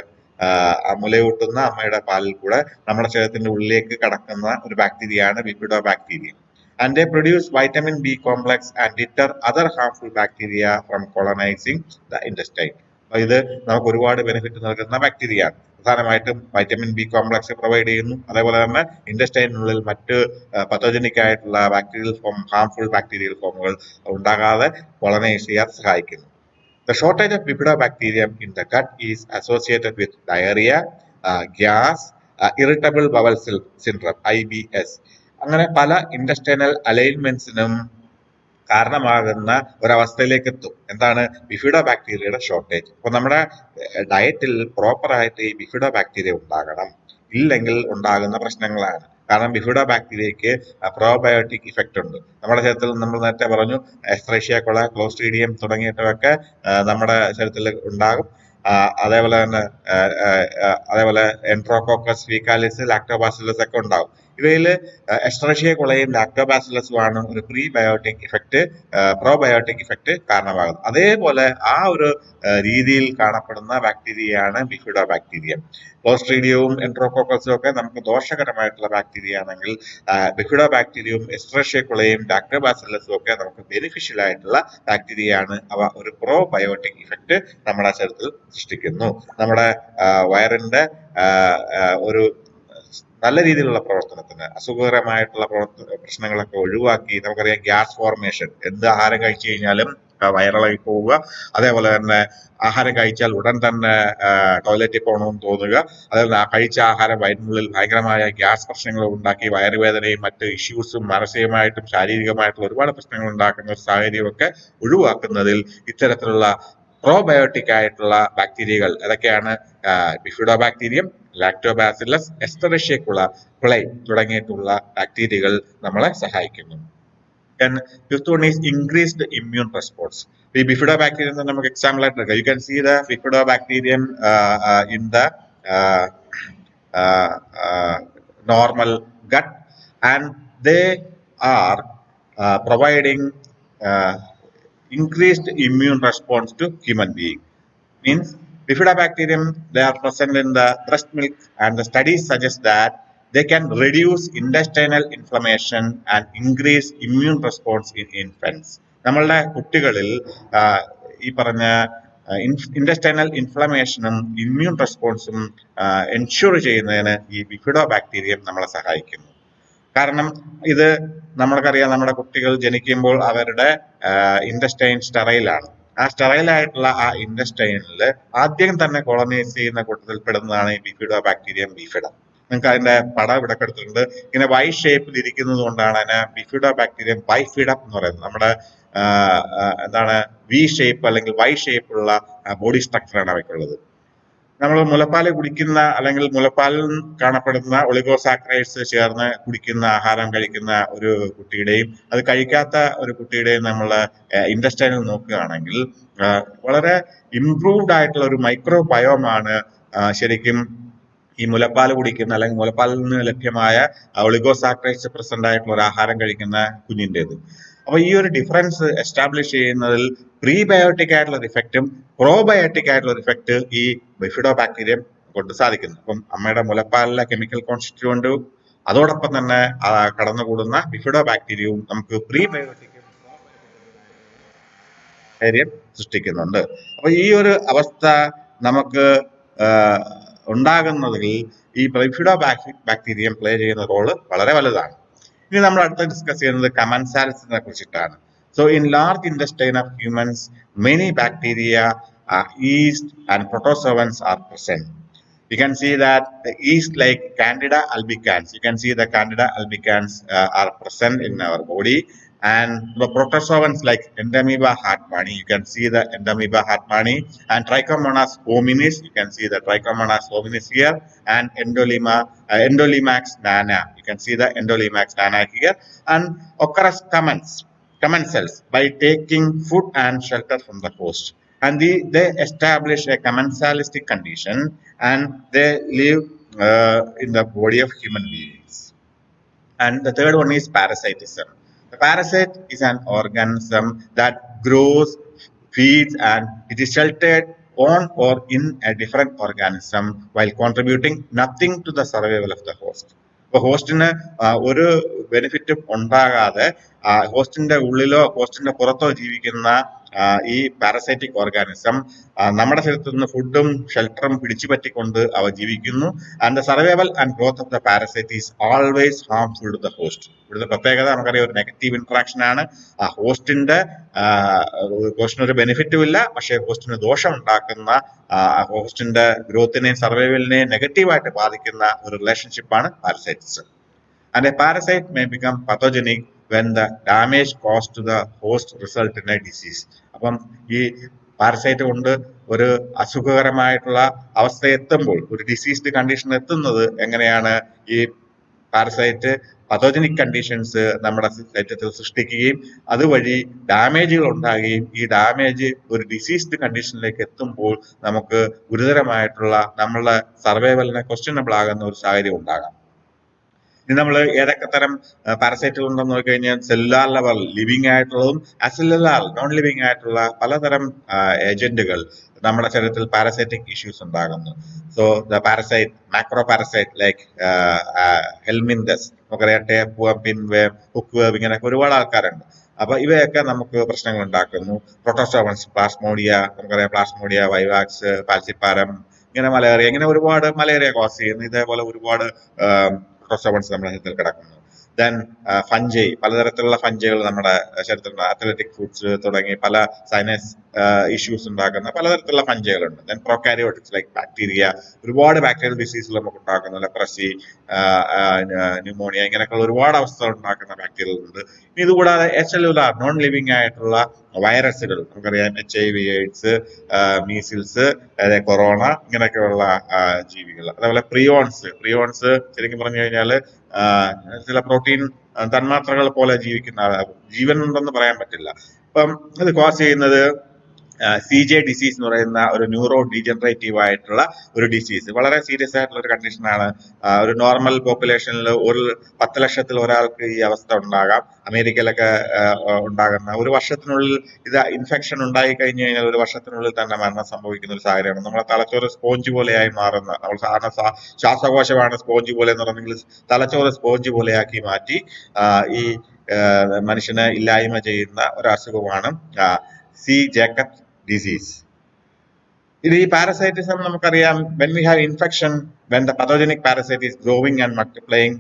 മുലയൂട്ടുന്ന അമ്മയുടെ പാലിൽ കൂടെ നമ്മുടെ ശരീരത്തിന്റെ ഉള്ളിലേക്ക് കടക്കുന്ന ഒരു ബാക്ടീരിയയാണ് bifidobacterium. And they produce vitamin B complex and deter other harmful bacteria from colonizing the intestine. ഇത് നമുക്ക് ഒരുപാട് ബെനിഫിറ്റ് നൽകുന്ന ബാക്ടീരിയയാണ്. പ്രധാനമായിട്ടും വൈറ്റമിൻ ബി കോംപ്ലക്സ് പ്രൊവൈഡ് ചെയ്യുന്നു. അതേപോലെ തന്നെ ഇൻഡസ്റ്റൈനുള്ളിൽ മറ്റ് പത്തോജനിക് ആയിട്ടുള്ള ബാക്ടീരിയൽ ഫോം, ഹാംഫുൾ ബാക്ടീരിയൽ ഫോമുകൾ ഉണ്ടാകാതെ കൊളനൈസ് ചെയ്യാൻ സഹായിക്കുന്നു. The shortage of Bifidobacterium in the gut is associated with diarrhea, gas, irritable bowel syndrome (IBS). അങ്ങനെ പല ഇൻഡസ്റ്റൈനൽ അലൈൻമെന്റ്സിനും കാരണമാകുന്ന ഒരവസ്ഥയിലേക്ക് എത്തും. എന്താണ്? ബിഫിഡോബാക്ടീരിയയുടെ ഷോർട്ടേജ്. അപ്പൊ നമ്മുടെ ഡയറ്റിൽ പ്രോപ്പറായിട്ട് ഈ ബിഫിഡോബാക്ടീരിയ ഉണ്ടാകണം, ഇല്ലെങ്കിൽ ഉണ്ടാകുന്ന പ്രശ്നങ്ങളാണ്. കാരണം ബിഫിഡോബാക്ടീരിയക്ക് പ്രോബയോട്ടിക് ഇഫക്റ്റ് ഉണ്ട്. നമ്മുടെ ശരീരത്തിൽ നമ്മൾ നേരത്തെ പറഞ്ഞു, എസ്ത്രേഷ്യ കൊള, ക്ലോസ്ട്രീഡിയം തുടങ്ങിയിട്ടൊക്കെ നമ്മുടെ ശരീരത്തിൽ ഉണ്ടാകും. അതേപോലെ എൻട്രോകോക്കസ് ഫീക്കാലിസ്, ലാക്ടോബാസിലസ് ഒക്കെ ഉണ്ടാകും. ഇവയിൽ എസ്ട്രേഷ്യ കൊളയും ലാക്ടോബാസിലസും ആണ് ഒരു പ്രീബയോട്ടിക് ഇഫക്റ്റ്, പ്രോബയോട്ടിക് ഇഫക്റ്റ് കാരണമാകുന്നത്. അതേപോലെ ആ ഒരു രീതിയിൽ കാണപ്പെടുന്ന ബാക്ടീരിയയാണ് ബിഫിഡോബാക്ടീരിയം. ക്ലോസ്ട്രീഡിയവും എൻട്രോകോക്കസും ഒക്കെ നമുക്ക് ദോഷകരമായിട്ടുള്ള ബാക്ടീരിയ ആണെങ്കിൽ, ബിഫിഡോബാക്ടീരിയവും എസ്ട്രേഷ്യ കൊളയും ലാക്ടോബാസിലസും ഒക്കെ നമുക്ക് ബെനിഫിഷ്യൽ ആയിട്ടുള്ള ബാക്ടീരിയയാണ്. അവ ഒരു പ്രോബയോട്ടിക് ഇഫക്റ്റ് നമ്മുടെ ശരീരത്തിൽ സൃഷ്ടിക്കുന്നു. നമ്മുടെ വയറിന്റെ ഒരു നല്ല രീതിയിലുള്ള പ്രവർത്തനത്തിന്, അസുഖകരമായിട്ടുള്ള പ്രശ്നങ്ങളൊക്കെ ഒഴിവാക്കി, നമുക്കറിയാം ഗ്യാസ് ഫോർമേഷൻ, എന്ത് ആഹാരം കഴിച്ചു കഴിഞ്ഞാലും വയറിളകി പോവുക, അതേപോലെ തന്നെ ആഹാരം കഴിച്ചാൽ ഉടൻ തന്നെ ടോയ്ലറ്റിൽ പോകണമെന്ന് തോന്നുക, അതേപോലെ കഴിച്ച ആഹാരം വയറ്റിനുള്ളിൽ ഭയങ്കരമായ ഗ്യാസ് പ്രശ്നങ്ങൾ ഉണ്ടാക്കി വയറുവേദനയും മറ്റ് ഇഷ്യൂസും മാനസികമായിട്ടും ശാരീരികമായിട്ടുള്ള ഒരുപാട് പ്രശ്നങ്ങൾ ഉണ്ടാക്കുന്ന ഒരു സാഹചര്യമൊക്കെ ഒഴിവാക്കുന്നതിൽ ഇത്തരത്തിലുള്ള പ്രോബയോട്ടിക് ആയിട്ടുള്ള ബാക്ടീരിയകൾ ഏതൊക്കെയാണ്? ബിഫിഡോബാക്ടീരിയം, ലാക്ടോബാസിലസ്, എസ്തെറിഷ്യ കൊളൈ തുടങ്ങിയിട്ടുള്ള ബാക്ടീരിയകൾ നമ്മളെ സഹായിക്കുന്നു. And fifth one is increased immune response. The bifidobacterium നമുക്ക് എക്സാമ്പിൾ ആയിട്ട് എടുക്കാം. You can see the bifidobacterium in the normal gut, and they are providing increased immune response to human being. Means bifidobacterium, they are present in the breast milk, and the studies suggest that they can reduce intestinal inflammation and increase immune response in infants. നമ്മളുടെ കുട്ടികളിൽ ഈ പറഞ്ഞ intestinal ഇൻഫ്ലമേഷനും ഇമ്മ്യൂൺ റെസ്പോൺസും എൻഷുർ ചെയ്യുന്നതിന് ഈ ബിഫിഡോബാക്ടീരിയം നമ്മളെ സഹായിക്കുന്നു. കാരണം ഇത് നമ്മൾക്കറിയാം, നമ്മുടെ കുട്ടികൾ ജനിക്കുമ്പോൾ അവരുടെ ഇൻഡസ്റ്റൈൻ സ്റ്റെറൈലാണ്. ആ സ്റ്റെറൈലായിട്ടുള്ള ആ ഇൻഡസ്റ്റൈനിൽ ആദ്യം തന്നെ കോളനൈസ് ചെയ്യുന്ന കൂട്ടത്തിൽ പെടുന്നതാണ് ഈ ബിഫിഡോബാക്ടീരിയം ബിഫിഡം. നിങ്ങൾക്ക് അതിന്റെ പടം ഇവിടെ എടുത്തിട്ടുണ്ട്. ഇങ്ങനെ വൈ ഷേപ്പിൽ ഇരിക്കുന്നത് കൊണ്ടാണ് അതിനെ ബിഫിഡോബാക്ടീരിയം ബൈഫിഡം എന്ന് പറയുന്നത്. നമ്മുടെ എന്താണ് വി ഷേപ്പ് അല്ലെങ്കിൽ വൈ ഷേപ്പുള്ള ബോഡി സ്ട്രക്ചറാണ് അവയ്ക്കുള്ളത്. നമ്മൾ മുലപ്പാൽ കുടിക്കുന്ന അല്ലെങ്കിൽ മുലപ്പാലിൽ കാണപ്പെടുന്ന ഒളിഗോസാക്രൈഡ്സ് ചേർന്ന് കുടിക്കുന്ന ആഹാരം കഴിക്കുന്ന ഒരു കുട്ടിയുടെയും അത് കഴിക്കാത്ത ഒരു കുട്ടിയുടെയും നമ്മൾ ഇൻഡസ്റ്റൈനിൽ നോക്കുകയാണെങ്കിൽ വളരെ ഇംപ്രൂവ്ഡ് ആയിട്ടുള്ള ഒരു മൈക്രോബയോമാണ് ശരിക്കും ഈ മുലപ്പാൽ കുടിക്കുന്ന അല്ലെങ്കിൽ മുലപ്പാലിൽ നിന്ന് ലഭ്യമായ ഒളിഗോസാക്രൈഡ്സ് പ്രസന്റ് ആയിട്ടുള്ള ഒരു ആഹാരം കഴിക്കുന്ന കുഞ്ഞിൻ്റെത്. അപ്പൊ ഈ ഒരു ഡിഫറൻസ് എസ്റ്റാബ്ലിഷ് ചെയ്യുന്നതിൽ പ്രീബയോട്ടിക് ആയിട്ടുള്ള ഒരു ഇഫക്റ്റും പ്രോബയോട്ടിക് ആയിട്ടുള്ള ഒരു ഇഫക്റ്റ് ഈ ബിഫിഡോബാക്ടീരിയം കൊണ്ട് സാധിക്കുന്നു. അപ്പം അമ്മയുടെ മുലപ്പാലിലെ കെമിക്കൽ കോൺസ്റ്റിറ്റ്യൂവന്റും അതോടൊപ്പം തന്നെ കടന്നുകൂടുന്ന ബിഫിഡോബാക്ടീരിയവും നമുക്ക് പ്രീബയോട്ടിക് കാര്യം സൃഷ്ടിക്കുന്നുണ്ട്. അപ്പൊ ഈ ഒരു അവസ്ഥ നമുക്ക് ഉണ്ടാകുന്നതിൽ ഈ ബിഫിഡോബാക്ടീരിയം പ്ലേ ചെയ്യുന്ന റോള് വളരെ വലുതാണ്. ഇനി നമ്മൾ അടുത്ത ഡിസ്കസ് ചെയ്യുന്നത് കമൻസാൽസിനെ കുറിച്ചിട്ടാണ്. So in large ഇൻഡസ്ട്രൈൻ of humans many bacteria, yeast and protozoans are present. You can see that the yeast like Candida albicans, you can see the Candida albicans are present in our body, and the protozoans like Endomoeba hartmanni, you can see the Endomoeba hartmanni, and Trichomonas hominis, you can see the Trichomonas hominis here, and Endolimax nana, you can see the Endolimax nana here, and occurs commensals by taking food and shelter from the host. And they establish a commensalistic condition, and they live in the body of human beings. And the third one is parasitism. The parasite is an organism that grows, feeds, and it is sheltered on or in a different organism while contributing nothing to the survival of the host. ഇപ്പൊ ഹോസ്റ്റിന് ഒരു ബെനിഫിറ്റും ഉണ്ടാകാതെ ഹോസ്റ്റിന്റെ ഉള്ളിലോ ഹോസ്റ്റിന്റെ പുറത്തോ ജീവിക്കുന്ന ഈ പാരസൈറ്റിക് ഓർഗാനിസം നമ്മുടെ ശരീരത്തിൽ നിന്ന് ഫുഡും ഷെൽട്ടറും പിടിച്ചു പറ്റിക്കൊണ്ട് അവ ജീവിക്കുന്നു. And the survival and growth of the parasite is always harmful to the host. ഇവിടുത്തെ പ്രത്യേകത നമുക്കറിയാം, ഒരു നെഗറ്റീവ് ഇന്ററാക്ഷൻ ആണ്. ആ ഹോസ്റ്റിന് ഒരു ബെനിഫിറ്റും ഇല്ല, പക്ഷേ ഹോസ്റ്റിന് ദോഷം ഉണ്ടാക്കുന്ന, ഹോസ്റ്റിന്റെ ഗ്രോത്തിനെയും സർവൈവലിനെയും നെഗറ്റീവായിട്ട് ബാധിക്കുന്ന ഒരു റിലേഷൻഷിപ്പാണ് parasitism. And a parasite may become pathogenic when the damage caused to the host result in a disease. അപ്പം ഈ പാരസൈറ്റ് കൊണ്ട് ഒരു അസുഖകരമായിട്ടുള്ള അവസ്ഥ എത്തുമ്പോൾ, ഒരു ഡിസീസ്ഡ് കണ്ടീഷൻ എത്തുന്നത് എങ്ങനെയാണ്? ഈ പാരസൈറ്റ് പതോജനിക് കണ്ടീഷൻസ് നമ്മുടെ ശരീരത്തിൽ സൃഷ്ടിക്കുകയും അതുവഴി ഡാമേജുകൾ ഉണ്ടാകുകയും ഈ ഡാമേജ് ഒരു ഡിസീസ്ഡ് കണ്ടീഷനിലേക്ക് എത്തുമ്പോൾ നമുക്ക് ഗുരുതരമായിട്ടുള്ള നമ്മളുടെ സർവൈവലിനെ ക്വസ്റ്റ്യനബിൾ ആകുന്ന ഒരു സാഹചര്യം ഉണ്ടാകാം. ഇനി നമ്മൾ ഏതൊക്കെ തരം പാരസൈറ്റുകൾ ഉണ്ടെന്ന് നോക്കിക്കഴിഞ്ഞാൽ സെല്ലുലാർ ലെവൽ ലിവിങ് ആയിട്ടുള്ളതും അസെല്ലുലാർ നോൺ ലിവിങ് ആയിട്ടുള്ള പലതരം ഏജന്റുകൾ നമ്മുടെ ശരീരത്തിൽ പാരസൈറ്റിക് ഇഷ്യൂസ് ഉണ്ടാകുന്നു. So the parasite, macro parasite like helminthes, നമുക്കറിയാം ടേപ്പ് വേം, പിൻവേം, ഹുക്ക് വേം, ഇങ്ങനെയൊക്കെ ഒരുപാട് ആൾക്കാരുണ്ട്. അപ്പൊ ഇവയൊക്കെ നമുക്ക് പ്രശ്നങ്ങൾ ഉണ്ടാക്കുന്നു. പ്രൊട്ടോസോവൻസ്, പ്ലാസ്മോഡിയ, നമുക്കറിയാം പ്ലാസ്മോഡിയ, വൈവാക്സ്, പാൽസിപ്പാരം, ഇങ്ങനെ മലേറിയ, ഇങ്ങനെ ഒരുപാട് മലേറിയ കോസ് ചെയ്യുന്നു. ഇതേപോലെ ഒരുപാട് പ്രൊട്ടോസോവൻസ് നമ്മുടെ ശരീരത്തിൽ കിടക്കുന്നു. ദെൻ ഫഞ്ചൈ, പലതരത്തിലുള്ള ഫഞ്ചൈകൾ നമ്മുടെ ശരീരത്തിലുണ്ട്. അത്ലറ്റിക് ഫുഡ്സ് തുടങ്ങി പല സൈനസ് ഇഷ്യൂസ് ഉണ്ടാക്കുന്ന പലതരത്തിലുള്ള ഫഞ്ചൈകളുണ്ട്. ദെൻ പ്രൊകാരിയോട്ടിക്സ് ലൈക്ക് ബാക്ടീരിയ, ഒരുപാട് ബാക്ടീരിയൽ ഡിസീസുകൾ നമുക്ക് ഉണ്ടാക്കുന്നു. ലെപ്രസി, ന്യൂമോണിയ, ഇങ്ങനെയൊക്കെയുള്ള ഒരുപാട് അവസ്ഥകൾ ഉണ്ടാക്കുന്ന ബാക്ടീരിയകൾ ഉണ്ട്. ഇതുകൂടാതെ എസെല്ലുലാർ നോൺ ലിവിങ് ആയിട്ടുള്ള വൈറസുകൾ, നമുക്കറിയാം HIV, എയ്ഡ്സ്, മീസിൽസ്, കൊറോണ, ഇങ്ങനെയൊക്കെയുള്ള ജീവികൾ. അതേപോലെ പ്രിയോൺസ് ശരിക്കും പറഞ്ഞു കഴിഞ്ഞാൽ ചില പ്രോട്ടീൻ തന്മാത്രകൾ പോലെ ജീവിക്കുന്ന, ജീവൻ ഉണ്ടെന്ന് പറയാൻ പറ്റില്ല. അപ്പം ഇത് കോസ് ചെയ്യുന്നത് CJ ഡിസീസ് എന്ന് പറയുന്ന ഒരു ന്യൂറോ ഡീജനറേറ്റീവ് ആയിട്ടുള്ള ഒരു ഡിസീസ്, വളരെ സീരിയസ് ആയിട്ടുള്ള ഒരു കണ്ടീഷനാണ്. ഒരു നോർമൽ പോപ്പുലേഷനിൽ ഒരു 10 ലക്ഷത്തിൽ ഒരാൾക്ക് ഈ അവസ്ഥ ഉണ്ടാകാം. അമേരിക്കയിലൊക്കെ ഉണ്ടാകുന്ന, ഒരു വർഷത്തിനുള്ളിൽ ഇത് ഇൻഫെക്ഷൻ ഉണ്ടായി കഴിഞ്ഞു കഴിഞ്ഞാൽ ഒരു വർഷത്തിനുള്ളിൽ തന്നെ മരണം സംഭവിക്കുന്ന ഒരു സാഹചര്യമാണ്. നമ്മളെ തലച്ചോറ് സ്പോഞ്ച് പോലെയായി മാറുന്ന, നമ്മൾ സാധാരണ ശ്വാസകോശമാണ് സ്പോഞ്ച് പോലെ എന്ന് പറഞ്ഞെങ്കിൽ തലച്ചോറ് സ്പോഞ്ച് പോലെയാക്കി മാറ്റി ഈ മനുഷ്യനെ ഇല്ലായ്മ ചെയ്യുന്ന ഒരു അസുഖമാണ് C. Jacob disease. ഇത് ഈ പാരസൈറ്റിസം നമുക്കറിയാം, when we have infection, when the pathogenic parasite is growing and multiplying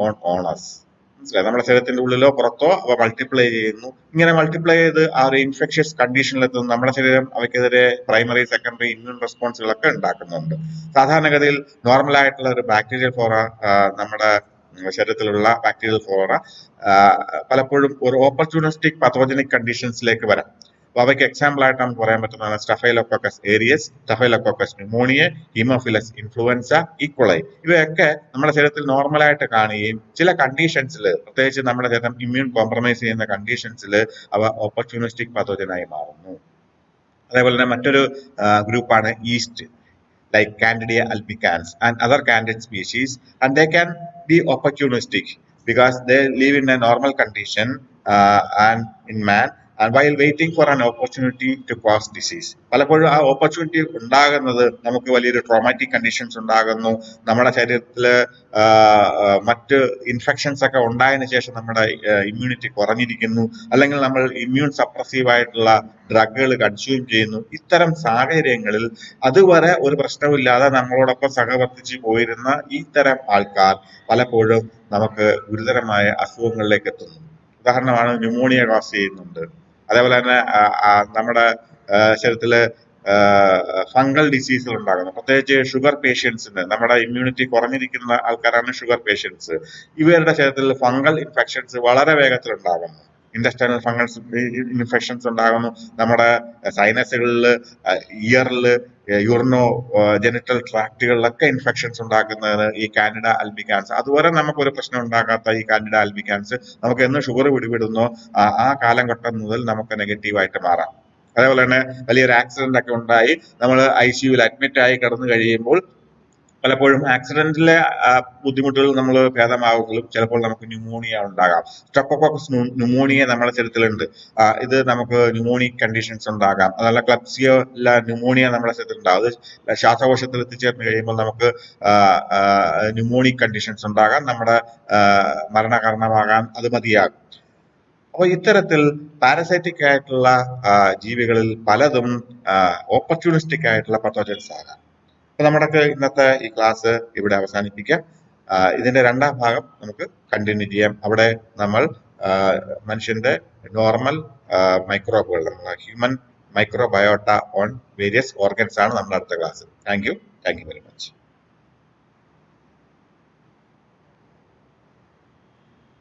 on us. മനസ്സിലായി, നമ്മുടെ ശരീരത്തിന്റെ ഉള്ളിലോ പുറത്തോ അവ മൾട്ടിപ്ലൈ ചെയ്യുന്നു. ഇങ്ങനെ മൾട്ടിപ്ലൈ ചെയ്ത് ആ ഒരു ഇൻഫെക്ഷ്യസ് കണ്ടീഷനിലെത്തുന്നു. നമ്മുടെ ശരീരം അവയ്ക്കെതിരെ പ്രൈമറി, സെക്കൻഡറി ഇമ്മ്യൂൺ റെസ്പോൺസുകളൊക്കെ ഉണ്ടാക്കുന്നുണ്ട്. സാധാരണഗതിയിൽ നോർമൽ ആയിട്ടുള്ള ഒരു ബാക്ടീരിയൽ ഫ്ലോറ, നമ്മുടെ ശരീരത്തിലുള്ള ബാക്ടീരിയൽ ഫ്ലോറ പലപ്പോഴും ഒരു ഓപ്പർച്യൂണിസ്റ്റിക് പത്തോജനിക് കണ്ടീഷൻസിലേക്ക് വരാം. അപ്പൊ അവയ്ക്ക് എക്സാമ്പിൾ ആയിട്ട് നമുക്ക് പറയാൻ പറ്റുന്നതാണ് staphylococcus aureus, staphylococcus pneumoniae, haemophilus influenzae, E coli. ഇവയൊക്കെ നമ്മുടെ ശരീരത്തിൽ നോർമലായിട്ട് കാണുകയും ചില കണ്ടീഷൻസിൽ, പ്രത്യേകിച്ച് നമ്മുടെ ശരീരം ഇമ്മ്യൂൺ കോംപ്രമൈസ് ചെയ്യുന്ന കണ്ടീഷൻസിൽ അവ ഓപ്പർച്യൂണിസ്റ്റിക് പത്തോജനായി മാറുന്നു. അതേപോലെ തന്നെ മറ്റൊരു ഗ്രൂപ്പാണ് east, like Candida albicans and other candid species, and they can be opportunistic because they live in a normal condition and in man, and while waiting for an opportunity to cause disease. പലപ്പോഴും ആ ഓപ്പർച്യൂണിറ്റി ഉണ്ടാകുന്നത് നമുക്ക് വലിയൊരു ട്രോമാറ്റിക് കണ്ടീഷൻസ് ഉണ്ടാകുന്നു, നമ്മുടെ ശരീരത്തിൽ മറ്റ് ഇൻഫെക്ഷൻസ് ഒക്കെ ഉണ്ടായതിനു ശേഷം നമ്മുടെ ഇമ്മ്യൂണിറ്റി കുറഞ്ഞിരിക്കുന്നു, അല്ലെങ്കിൽ നമ്മൾ ഇമ്മ്യൂൺ സപ്രസീവ് ആയിട്ടുള്ള ഡ്രഗുകൾ കൺസ്യൂം ചെയ്യുന്നു. ഇത്തരം സാഹചര്യങ്ങളിൽ അതുവരെ ഒരു പ്രശ്നമില്ലാതെ നമ്മളോടൊപ്പം സഹവർത്തിച്ച് പോയിരുന്ന ഇത്തരം ആൾക്കാർ പലപ്പോഴും നമുക്ക് ഗുരുതരമായ അസുഖങ്ങളിലേക്ക് എത്തുന്നു. ഉദാഹരണമാണ് ന്യൂമോണിയ കോസ് ചെയ്യുന്നുണ്ട്. അതേപോലെ തന്നെ നമ്മുടെ ശരീരത്തില് ഫംഗൽ ഡിസീസുകൾ ഉണ്ടാകുന്നു. പ്രത്യേകിച്ച് ഷുഗർ പേഷ്യൻസിന്, നമ്മുടെ ഇമ്മ്യൂണിറ്റി കുറഞ്ഞിരിക്കുന്ന ആൾക്കാരാണ് ഷുഗർ പേഷ്യൻസ്. ഇവരുടെ ശരീരത്തിൽ ഫംഗൽ ഇൻഫെക്ഷൻസ് വളരെ വേഗത്തിൽ ഉണ്ടാകുന്നു. ഇൻഡസ്ട്രൈനൽ ഫംഗൽസ് ഇൻഫെക്ഷൻസ് ഉണ്ടാകുന്നു. നമ്മുടെ സൈനസുകളിൽ, ഇയറിൽ, യൂറിനോ ജെനിറ്റൽ ട്രാക്റ്റുകളിലൊക്കെ ഇൻഫെക്ഷൻസ് ഉണ്ടാക്കുന്നതിന് ഈ കാൻഡിഡ ആൽബിക്കാൻസ്, അതുവരെ നമുക്കൊരു പ്രശ്നം ഉണ്ടാക്കാത്ത ഈ കാൻഡിഡ ആൽബിക്കാൻസ് നമുക്ക് എന്ന് ഷുഗർ പിടിപെടുന്നോ ആ കാലഘട്ടം മുതൽ നമുക്ക് നെഗറ്റീവായിട്ട് മാറാം. അതേപോലെ തന്നെ വലിയൊരു ആക്സിഡന്റ് ഒക്കെ ഉണ്ടായി നമ്മൾ ICUവിൽ അഡ്മിറ്റ് ആയി കിടന്നു കഴിയുമ്പോൾ പലപ്പോഴും ആക്സിഡന്റിലെ ബുദ്ധിമുട്ടുകൾ നമ്മൾ ഭേദമാവുമെങ്കിലും ചിലപ്പോൾ നമുക്ക് ന്യൂമോണിയ ഉണ്ടാകാം. സ്ട്രെപ്റ്റോകോക്കസ് ന്യൂമോണിയ നമ്മുടെ ശരീരത്തിലുണ്ട്. ഇത് നമുക്ക് ന്യൂമോണിക് കണ്ടീഷൻസ് ഉണ്ടാകാം. അതല്ല ക്ലബ്സിയോല ന്യൂമോണിയ നമ്മുടെ ശരീരത്തിൽ ഉണ്ടാകും. അത് ശ്വാസകോശത്തിൽ എത്തിച്ചേർന്ന് കഴിയുമ്പോൾ നമുക്ക് ന്യൂമോണിക് കണ്ടീഷൻസ് ഉണ്ടാകാം, നമ്മുടെ മരണകാരണമാകാൻ അത് മതിയാകും. അപ്പോൾ ഇത്തരത്തിൽ പാരസൈറ്റിക് ആയിട്ടുള്ള ജീവികളിൽ പലതും ഓപ്പർച്യൂണിസ്റ്റിക് ആയിട്ടുള്ള പത്തോജൻസ് ആകാം. അപ്പൊ നമ്മുടെ ഇന്നത്തെ ഈ ക്ലാസ് ഇവിടെ അവസാനിപ്പിക്കാം. ഇതിന്റെ രണ്ടാം ഭാഗം നമുക്ക് കണ്ടിന്യൂ ചെയ്യാം. അവിടെ നമ്മൾ മനുഷ്യന്റെ നോർമൽ മൈക്രോബുകൾ, human microbiota on various organs ആണ് നമ്മുടെ അടുത്ത class. Thank you very much.